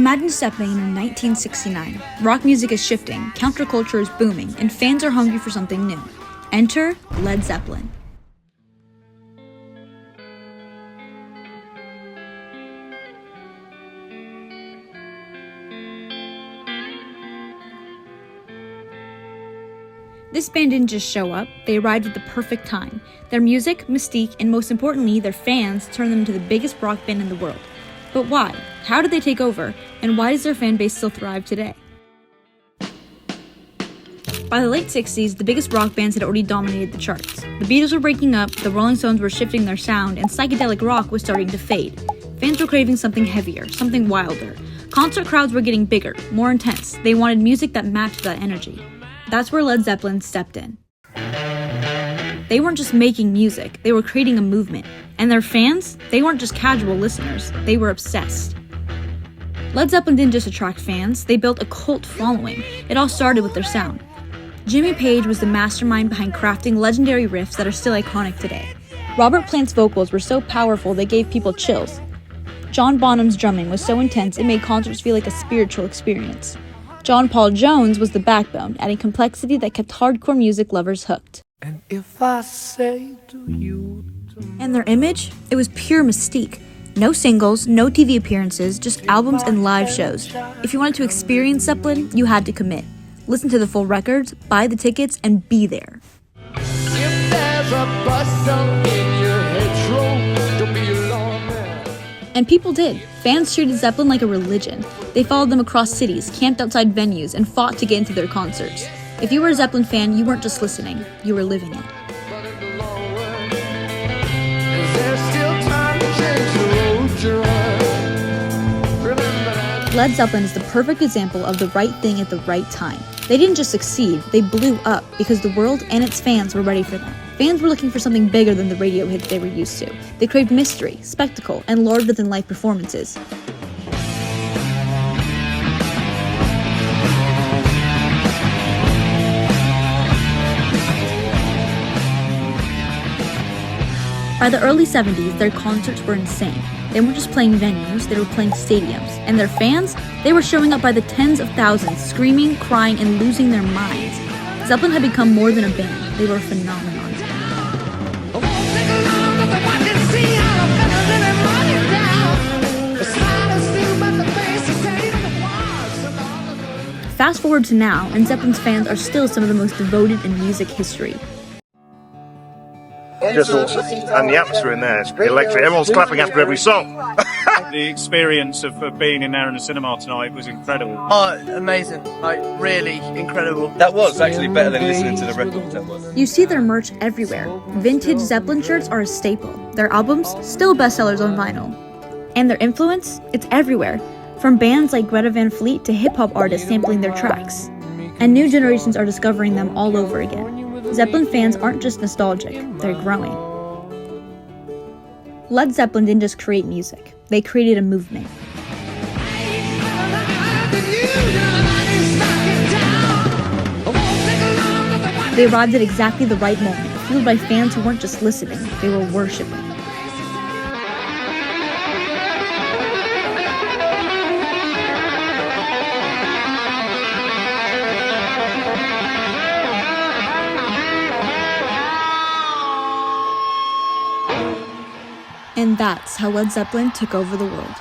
Imagine stepping in 1969. Rock music is shifting, counterculture is booming, and fans are hungry for something new. Enter Led Zeppelin. This band didn't just show up, they arrived at the perfect time. Their music, mystique, and most importantly, their fans turned them into the biggest rock band in the world. But why? How did they take over? And why does their fan base still thrive today? By the late 60s, the biggest rock bands had already dominated the charts. The Beatles were breaking up, the Rolling Stones were shifting their sound, and psychedelic rock was starting to fade. Fans were craving something heavier, something wilder. Concert crowds were getting bigger, more intense. They wanted music that matched that energy. That's where Led Zeppelin stepped in. They weren't just making music, they were creating a movement. And their fans, they weren't just casual listeners, they were obsessed. Led Zeppelin didn't just attract fans, they built a cult following. It all started with their sound. Jimmy Page was the mastermind behind crafting legendary riffs that are still iconic today. Robert Plant's vocals were so powerful they gave people chills. John Bonham's drumming was so intense it made concerts feel like a spiritual experience. John Paul Jones was the backbone, adding complexity that kept hardcore music lovers hooked. And if I say to you And their image? It was pure mystique. No singles, no TV appearances, just albums and live shows. If you wanted to experience Zeppelin, you had to commit. Listen to the full records, buy the tickets, and be there. if there's a bustle in your hedgerow, don't be alarmed. And people did. Fans treated Zeppelin like a religion. They followed them across cities, camped outside venues, and fought to get into their concerts. If you were a Zeppelin fan, you weren't just listening, you were living it. But in the long run, is there still time to change the road you're on? Remember that. Led Zeppelin is the perfect example of the right thing at the right time. They didn't just succeed, they blew up because the world and its fans were ready for them. Fans were looking for something bigger than the radio hits they were used to. They craved mystery, spectacle, and larger-than-life performances. By the early 70s, their concerts were insane. They weren't just playing venues, they were playing stadiums. And their fans, they were showing up by the tens of thousands, screaming, crying, and losing their minds. Zeppelin had become more than a band, they were a phenomenon. Fast forward to now, and Zeppelin's fans are still some of the most devoted in music history. Just awesome. And the atmosphere in there is electric. Everyone's clapping after every song. The experience of being in there in the cinema tonight was incredible. Oh, amazing. Like, really incredible. That was actually better than listening to the records, that was. You see their merch everywhere. Vintage Zeppelin shirts are a staple. Their albums, still bestsellers on vinyl. And their influence? It's everywhere. From bands like Greta Van Fleet to hip-hop artists sampling their tracks. And new generations are discovering them all over again. Zeppelin fans aren't just nostalgic, they're growing. Led Zeppelin didn't just create music, they created a movement. They arrived at exactly the right moment, fueled by fans who weren't just listening, they were worshiping. And that's how Led Zeppelin took over the world.